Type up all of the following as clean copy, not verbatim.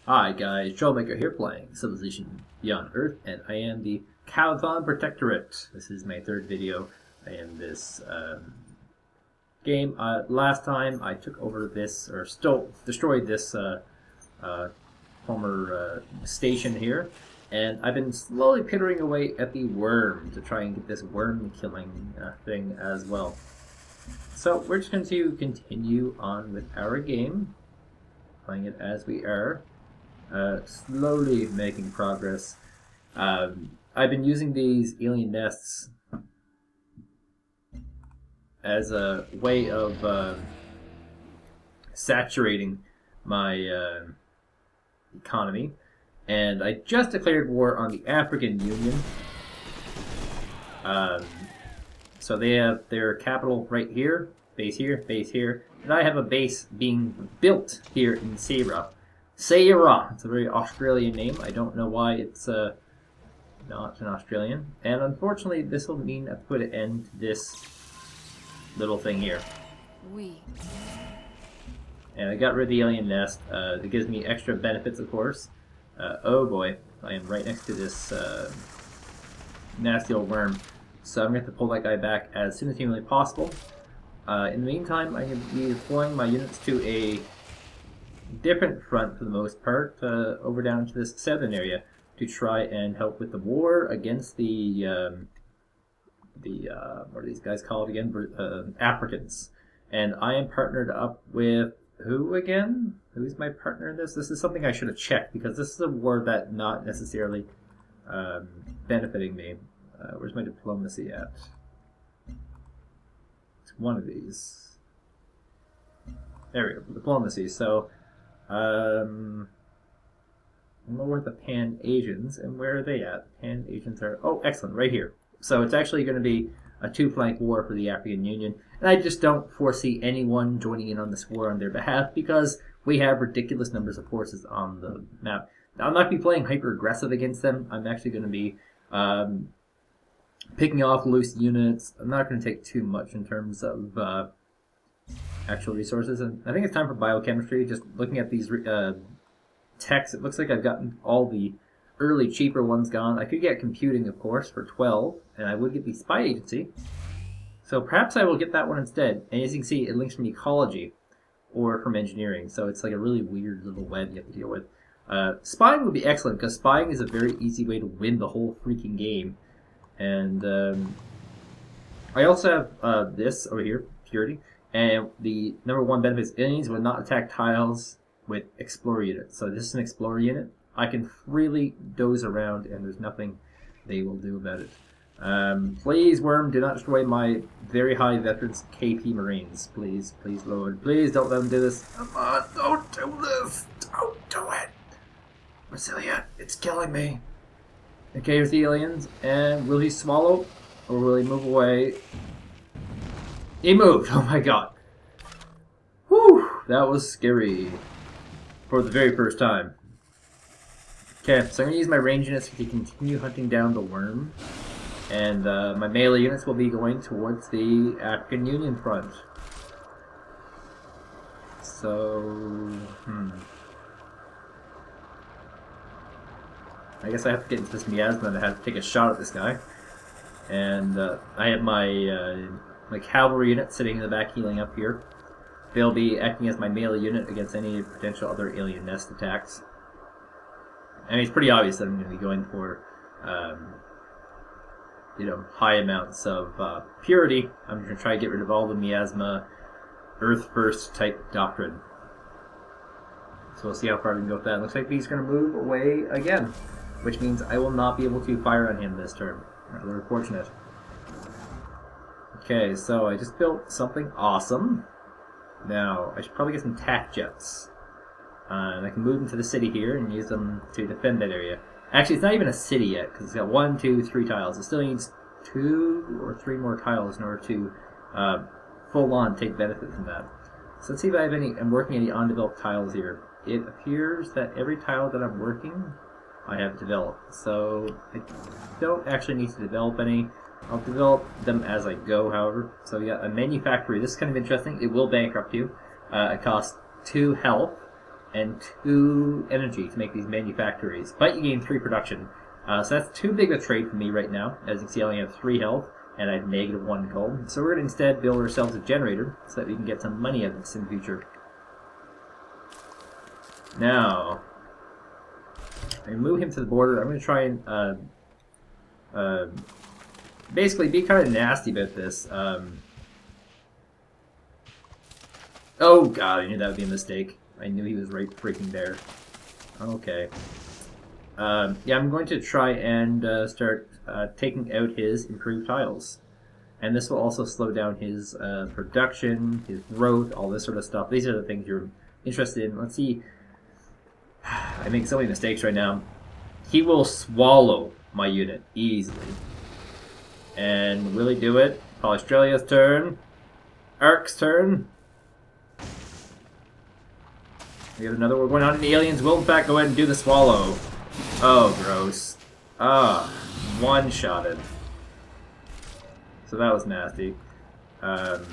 Hi guys, Troublmaker here playing Civilization Beyond Earth, and I am the Kavithan Protectorate. This is my third video in this game. Last time I took over this, or destroyed this former station here, and I've been slowly pittering away at the worm to try and get this worm killing thing as well. So we're just going to continue on with our game, playing it as we are. Slowly making progress. I've been using these alien nests as a way of saturating my economy, and I just declared war on the African Union. So they have their capital right here, base here, and I have a base being built here in Sarah. It's a very Australian name. I don't know why it's not an Australian. And unfortunately, this will mean I have to put an end to this little thing here. And I got rid of the alien nest. It gives me extra benefits, of course. Oh boy, I am right next to this nasty old worm. So I'm going to have to pull that guy back as soon as humanly possible. In the meantime, I'm going to be deploying my units to a different front for the most part, over down to this southern area to try and help with the war against the what are these guys called again? Africans. And I am partnered up with who again? Who's my partner in this? This is something I should have checked because this is a war that not necessarily benefiting me. Where's my diplomacy at? It's one of these. There we go, diplomacy. So I'm over with the Pan-Asians, and where are they at? Pan-Asians are, oh, excellent, right here. So it's actually going to be a two-flank war for the African Union, and I just don't foresee anyone joining in on this war on their behalf because we have ridiculous numbers of forces on the map. Now, I'm not going to be playing hyper-aggressive against them. I'm actually going to be picking off loose units. I'm not going to take too much in terms of actual resources, and I think it's time for biochemistry. Just looking at these techs, it looks like I've gotten all the early cheaper ones gone. I could get computing, of course, for 12, and I would get the spy agency. So perhaps I will get that one instead. And as you can see, it links from ecology or from engineering, so it's like a really weird little web you have to deal with. Spying would be excellent because spying is a very easy way to win the whole freaking game. And I also have this over here, purity. And the number one benefit is aliens will not attack tiles with explorer units. So this is an explorer unit. I can freely doze around and there's nothing they will do about it. Please, worm, do not destroy my very high veterans KP Marines. Please, please, Lord. Please don't let them do this. Come on, don't do this. Don't do it. Brasilia, it's killing me. Okay, here's the aliens. And will he swallow or will he move away? He moved! Oh my god. Whew! That was scary. For the very first time. Okay, so I'm going to use my range units to continue hunting down the worm. And my melee units will be going towards the African Union front. So... I guess I have to get into this miasma and I have to take a shot at this guy. And I have my... my cavalry unit sitting in the back healing up here. They'll be acting as my melee unit against any potential other alien nest attacks. I mean, it's pretty obvious that I'm going to be going for, you know, high amounts of purity. I'm going to try to get rid of all the miasma, Earth First type doctrine. So we'll see how far we can go with that. It looks like he's going to move away again, which means I will not be able to fire on him this turn. Rather unfortunate. Okay, so I just built something awesome. Now, I should probably get some tac jets. And I can move them to the city here and use them to defend that area. Actually, it's not even a city yet, because it's got 1, 2, 3 tiles. It still needs 2 or 3 more tiles in order to full-on take benefit from that. So let's see if I have any. I'm working any undeveloped tiles here. It appears that every tile that I'm working, I have developed. So I don't actually need to develop any. I'll develop them as I go, however. So yeah, a manufactory. This is kind of interesting. It will bankrupt you. It costs 2 health, and 2 energy to make these manufactories. But you gain 3 production. So that's too big a trade for me right now. As you can see, I only have 3 health, and I have -1 gold. So we're going to instead build ourselves a generator so that we can get some money out of this in the future. Now, I move him to the border. I'm going to try and basically be kind of nasty about this. Oh god, I knew that would be a mistake. I knew he was right freaking there. Okay. Yeah, I'm going to try and start taking out his improved tiles. And this will also slow down his production, his growth, all this sort of stuff. These are the things you're interested in. Let's see. I make so many mistakes right now. He will swallow my unit easily. And will he do it? Australia's turn. Ark's turn. We have another war going on, and the aliens will in fact go ahead and do the swallow. Oh, gross. Ah, one-shotted. So that was nasty. I'm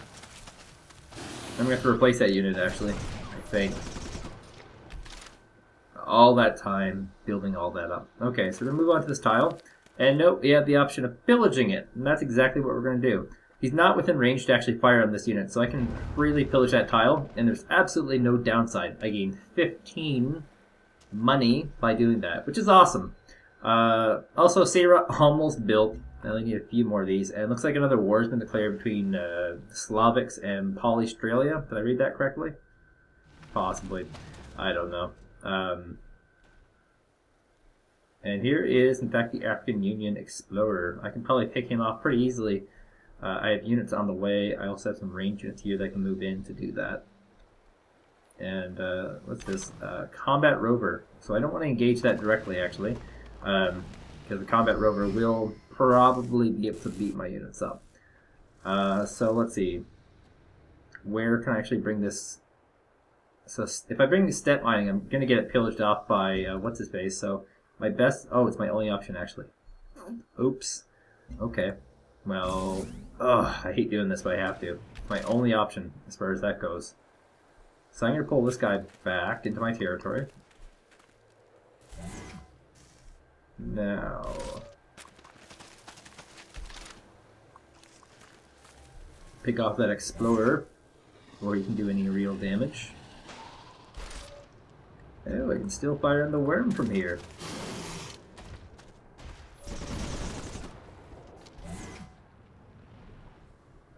going to have to replace that unit, actually, I think. All that time building all that up. Okay, so we're going to move on to this tile. And nope, we have the option of pillaging it. And that's exactly what we're going to do. He's not within range to actually fire on this unit, so I can freely pillage that tile, and there's absolutely no downside. I gain 15 money by doing that, which is awesome. Also, Sarah almost built. I only need a few more of these, and it looks like another war has been declared between Slavics and Polystralia. Did I read that correctly? Possibly. I don't know. And here is, in fact, the African Union Explorer. I can probably pick him off pretty easily. I have units on the way. I also have some range units here that can move in to do that. And what's this? Combat Rover. So I don't want to engage that directly, actually, because the Combat Rover will probably be able to beat my units up. So let's see. Where can I actually bring this? So if I bring the steppe mining, I'm going to get it pillaged off by what's his face. So my best. Oh, it's my only option actually. Oops. Okay. Well, I hate doing this, but I have to. It's my only option as far as that goes. So I'm going to pull this guy back into my territory. Now, pick off that explorer before he can do any real damage. Oh, I can still fire on the worm from here.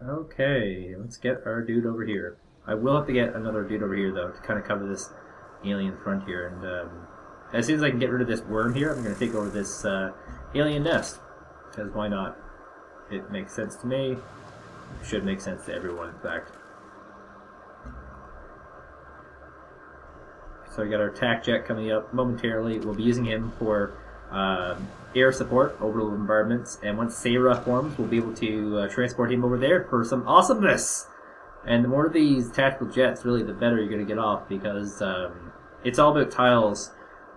Okay, let's get our dude over here. I will have to get another dude over here, though, to kind of cover this alien front here. And as soon as I can get rid of this worm here, I'm going to take over this alien nest. Because why not? It makes sense to me. It should make sense to everyone, in fact. So we got our attack jet coming up momentarily. We'll be using him for air support over the bombardments, and once Sarah forms, we'll be able to transport him over there for some awesomeness. And the more of these tactical jets, really, the better you're going to get off, because it's all about tiles,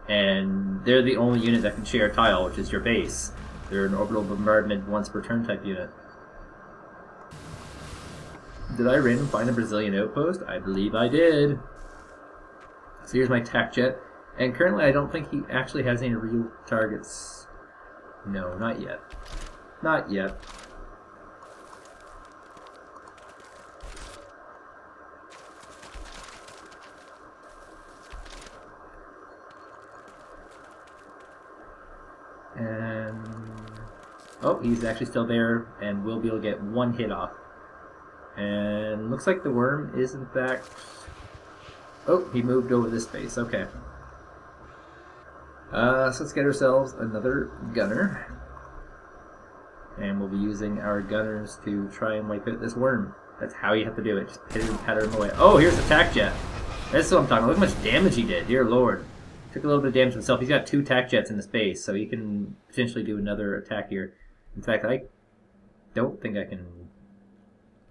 and they're the only unit that can share a tile, which is your base. They're an orbital bombardment once per turn type unit. Did I random find a Brazilian outpost? I believe I did. So here's my attack jet. And currently I don't think he actually has any real targets. No, not yet. Not yet. And oh, he's actually still there, and we'll be able to get one hit off. And looks like the worm is in fact... Oh, he moved over this space. Okay. So let's get ourselves another gunner. And we'll be using our gunners to try and wipe out this worm. That's how you have to do it. Just hit him, patter him away. Oh, here's the attack jet. That's what I'm talking about. Look how much damage he did. Dear Lord. Took a little bit of damage himself. He's got 2 attack jets in the space, so he can potentially do another attack here. In fact, I don't think I can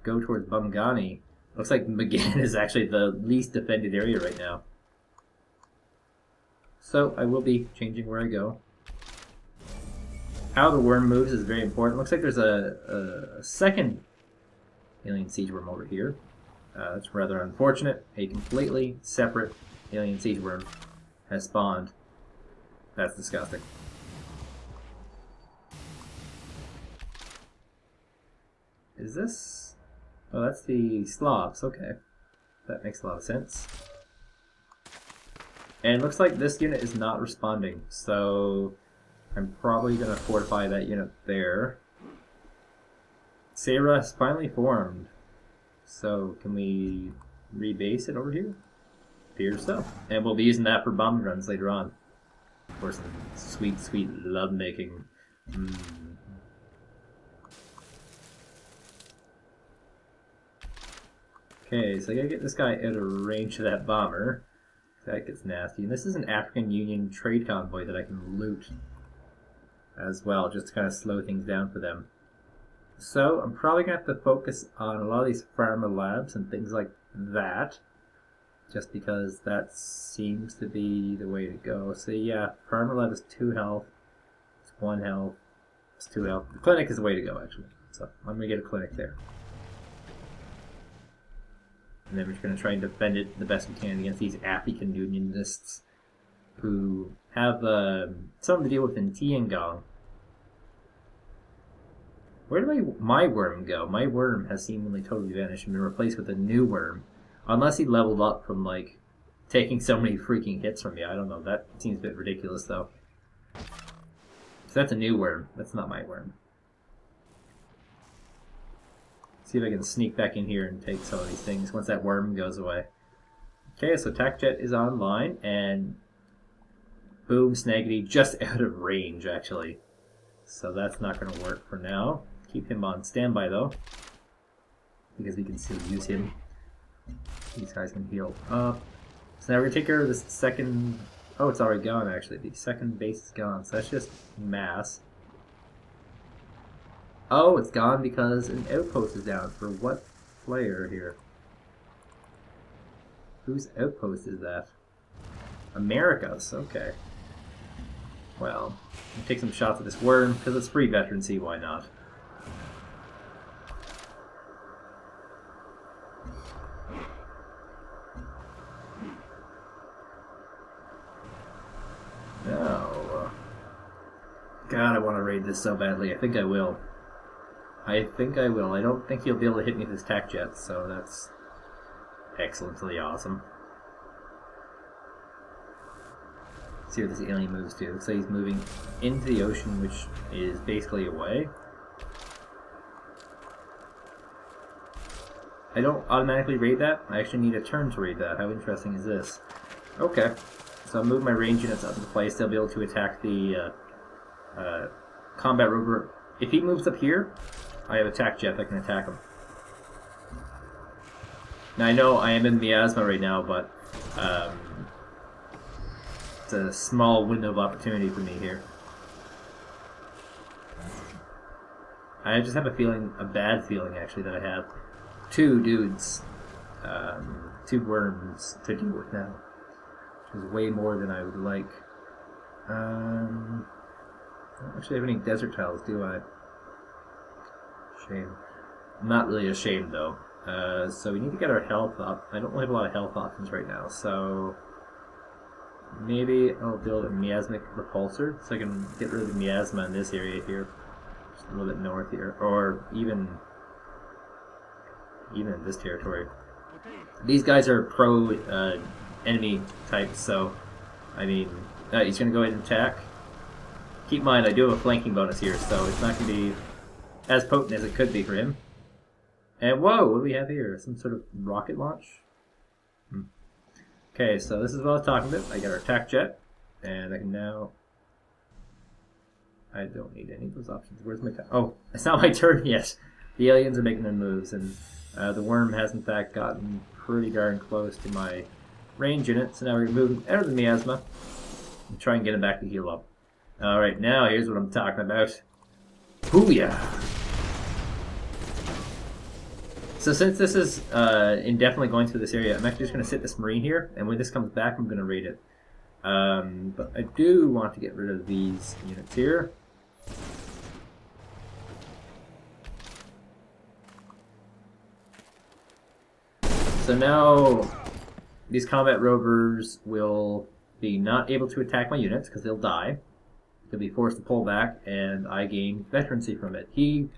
go towards Bungani. Looks like McGinn is actually the least defended area right now. So I will be changing where I go. How the worm moves is very important. Looks like there's a second alien siege worm over here. That's rather unfortunate. A completely separate alien siege worm has spawned. That's disgusting. Is this... Oh, that's the Slavs, okay. That makes a lot of sense. And it looks like this unit is not responding, so I'm probably going to fortify that unit there. Sarah has finally formed. So, can we rebase it over here? Appears so. And we'll be using that for bomb runs later on. For some sweet, sweet lovemaking. Okay, so I gotta get this guy out of range of that bomber. That gets nasty. And this is an African Union trade convoy that I can loot as well, just to kind of slow things down for them. So, I'm probably going to have to focus on a lot of these farmer labs and things like that, just because that seems to be the way to go. So yeah, farmer lab is 2 health, it's 1 health, it's 2 health. The clinic is the way to go, actually. So, I'm going to get a clinic there. And then we're just going to try and defend it the best we can against these African Unionists who have something to deal with in Tiangong. Where did my worm go? My worm has seemingly totally vanished and been replaced with a new worm. Unless he leveled up from, like, taking so many freaking hits from me. I don't know. That seems a bit ridiculous, though. So that's a new worm. That's not my worm. See if I can sneak back in here and take some of these things once that worm goes away. Okay, so attack jet is online, and boom, snaggity, just out of range, actually. So that's not going to work for now. Keep him on standby, though, because we can still use him. These guys can heal up. So now we're going to take care of this second... Oh, it's already gone, actually. The second base is gone, so that's just mass. Oh, it's gone because an outpost is down. For what player here? Whose outpost is that? America's, okay. Well, we'll take some shots at this worm, because it's free veterancy, why not? No. God, I want to raid this so badly. I think I will. I think I will. I don't think he'll be able to hit me with his tac jets, so that's excellently awesome. See what this alien moves to. Looks like he's moving into the ocean, which is basically away. I don't automatically raid that. I actually need a turn to raid that. How interesting is this? Okay. So I'll move my range units up into place. They'll be able to attack the combat rover. If he moves up here, I have a tac jet that can attack him. Now I know I am in miasma right now, but it's a small window of opportunity for me here. I just have a feeling, a bad feeling actually, that I have 2 dudes, 2 worms to deal with now. Which is way more than I would like. I don't actually have any desert tiles, do I? Shame. I'm not really ashamed though. So we need to get our health up. I don't really have a lot of health options right now, so maybe I'll build a miasmic repulsor so I can get rid of the miasma in this area here. Just a little bit north here. Or even in this territory. These guys are pro enemy types, so I mean he's gonna go ahead and attack. Keep in mind I do have a flanking bonus here, so it's not gonna be as potent as it could be for him. And whoa, what do we have here? Some sort of rocket launch? Okay, so this is what I was talking about. I got our attack jet, and I can now... I don't need any of those options. Where's my... Oh, it's not my turn yet. The aliens are making their moves, and the worm has in fact gotten pretty darn close to my range unit, so now we're moving out of the miasma and try and get him back to heal up. Alright, now here's what I'm talking about. Booyah! So since this is indefinitely going through this area, I'm actually just going to sit this marine here, and when this comes back, I'm going to raid it. But I do want to get rid of these units here. So now these combat rovers will be not able to attack my units because they'll die. They'll be forced to pull back, and I gain veterancy from it. He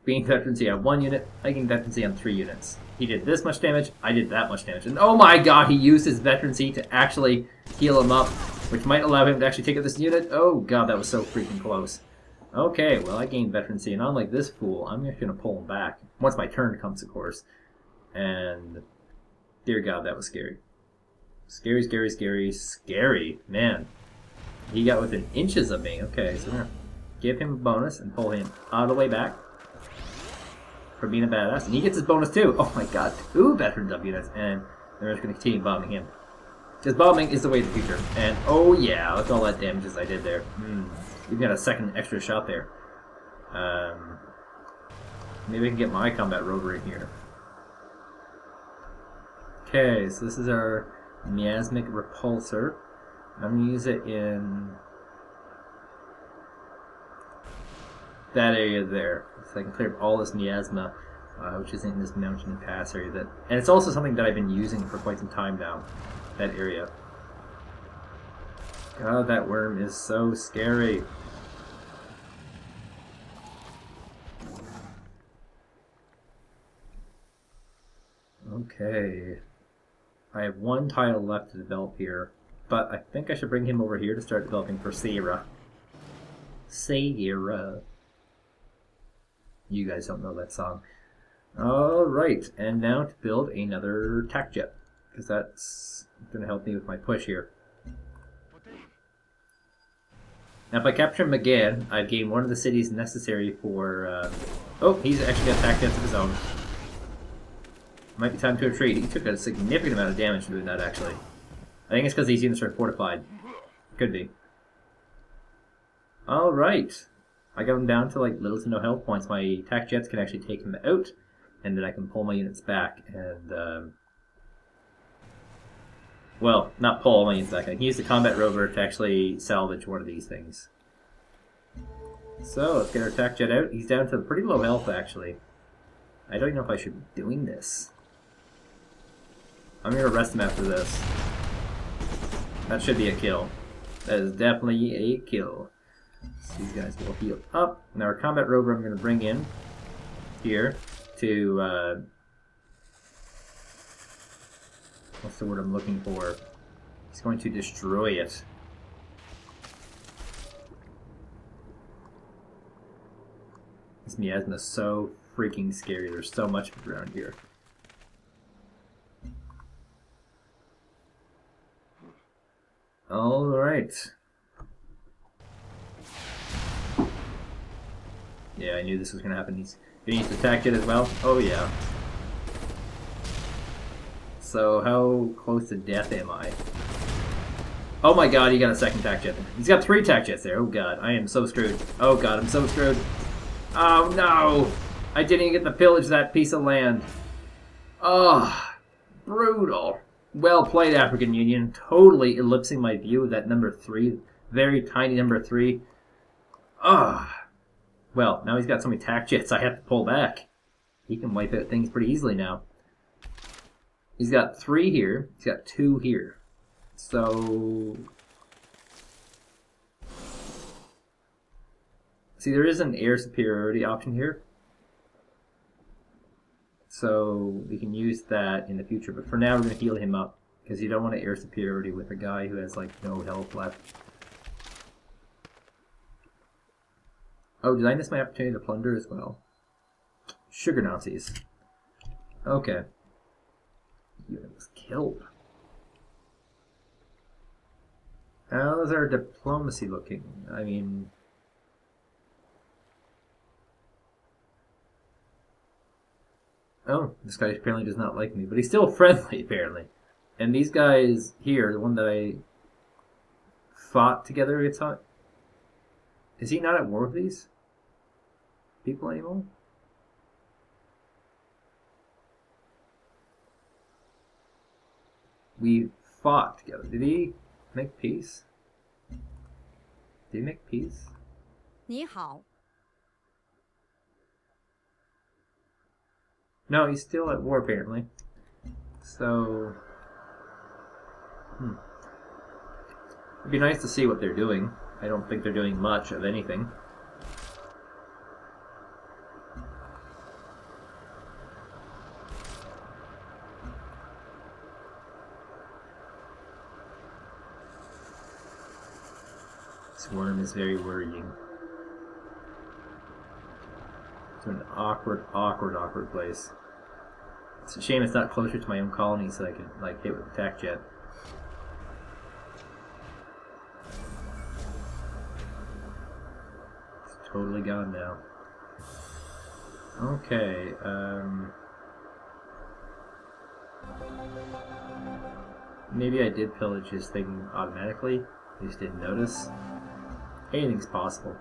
gained veterancy on 1 unit, I gained veterancy on 3 units. He did this much damage, I did that much damage. And oh my god, he used his veterancy to actually heal him up, which might allow him to actually take out this unit. Oh god, that was so freaking close. Okay, well I gained veterancy, and unlike this fool, I'm just going to pull him back. Once my turn comes, of course. And dear god, that was scary. Scary, scary, scary, scary. Man, he got within inches of me. Okay, so we're going to give him a bonus and pull him all the way back for being a badass. And he gets his bonus too. Oh my god, 2 veteran W units. And they're just going to continue bombing him. Because bombing is the way of the future. And oh yeah, look at all that damage I did there. Even got a second extra shot there. Maybe I can get my combat rover in here. Okay, so this is our miasmic repulsor. I'm going to use it in that area there. So I can clear up all this miasma, which is in this mountain pass area. And it's also something that I've been using for quite some time now, that area. God, that worm is so scary. Okay. I have 1 tile left to develop here, but I think I should bring him over here to start developing for Sarah. Sarah. You guys don't know that song. Alright, and now to build another tac jet, because that's going to help me with my push here. Now if I capture him again, I've gained 1 of the cities necessary for... oh, he's actually got tac jets of his own. Might be time to retreat. He took a significant amount of damage doing that, actually. I think it's because these units are fortified. Could be. Alright. I got him down to like little to no health points. My tac jets can actually take him out, and then I can pull my units back and... well, not pull my units back. I can use the combat rover to actually salvage 1 of these things. So, let's get our tac jet out. He's down to pretty low health, actually. I don't even know if I should be doing this. I'm going to arrest him after this. That should be a kill. That is definitely a kill. So these guys will heal up. Now our combat rover I'm going to bring in here to... what's the word I'm looking for? He's going to destroy it. This miasma is so freaking scary. There's so much around here. Alright. Yeah, I knew this was going to happen. He's going to use the tac jet as well. Oh yeah. So how close to death am I? Oh my god, he got a second tac jet. He's got 3 tac jets there. Oh god, I am so screwed. Oh god, I'm so screwed. Oh no! I didn't even get to pillage that piece of land. Oh, brutal. Well played, African Union. Totally ellipsing my view of that number 3. Very tiny number 3. Ah. Well, now he's got so many tac jets, I have to pull back. He can wipe out things pretty easily now. He's got 3 here. He's got 2 here. So... see, there is an air superiority option here. So we can use that in the future. But for now, we're going to heal him up. Because you don't want to air superiority with a guy who has, like, no health left. Oh, did I miss my opportunity to plunder as well? Sugar Nazis. Okay. Unit was killed. How's our diplomacy looking? I mean... oh, this guy apparently does not like me, but he's still friendly, apparently. And these guys here, the one that I fought together, it's not... is he not at war with these people anymore? We fought together. Did he make peace? Did he make peace? 你好. No, he's still at war apparently. So It'd be nice to see what they're doing. I don't think they're doing much of anything. This worm is very worrying. It's an awkward place. It's a shame it's not closer to my own colony so I can like hit with the attack jet. It's totally gone now. Okay, maybe I did pillage his thing automatically. I just didn't notice. Anything's possible.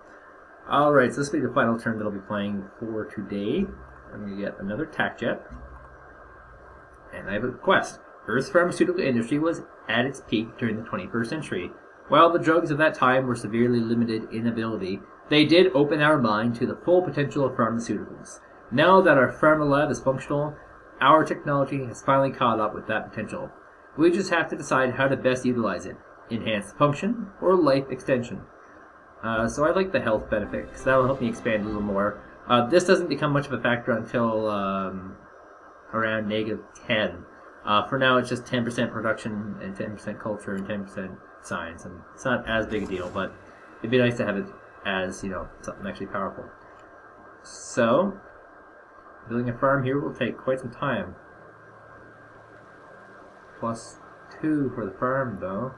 Alright, so this will be the final turn that I'll be playing for today. I'm going to get another attack jet. And I have a request. Earth's pharmaceutical industry was at its peak during the 21st century. While the drugs of that time were severely limited in ability, they did open our mind to the full potential of pharmaceuticals. Now that our pharma lab is functional, our technology has finally caught up with that potential. We just have to decide how to best utilize it. Enhanced function or life extension. So I like the health benefit because that will help me expand a little more. This doesn't become much of a factor until around -10. For now, it's just 10% production and 10% culture and 10% science, and it's not as big a deal, but it'd be nice to have it as, you know, something actually powerful. So, building a farm here will take quite some time. +2 for the farm, though.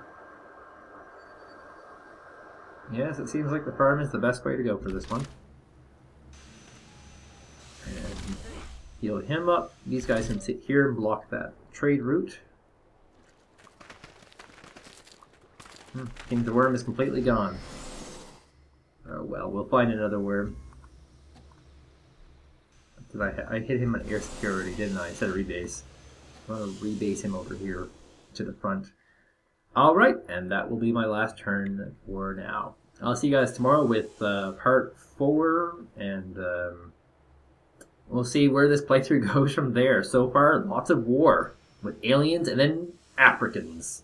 Yes, it seems like the farm is the best way to go for this one. And heal him up. These guys can sit here and block that trade route. I think the worm is completely gone. Oh well, we'll find another worm. I hit him on air security, didn't I? Instead of rebase. I'm going to rebase him over here to the front. Alright, and that will be my last turn for now. I'll see you guys tomorrow with part 4, and we'll see where this playthrough goes from there. So far, lots of war with aliens and then Africans.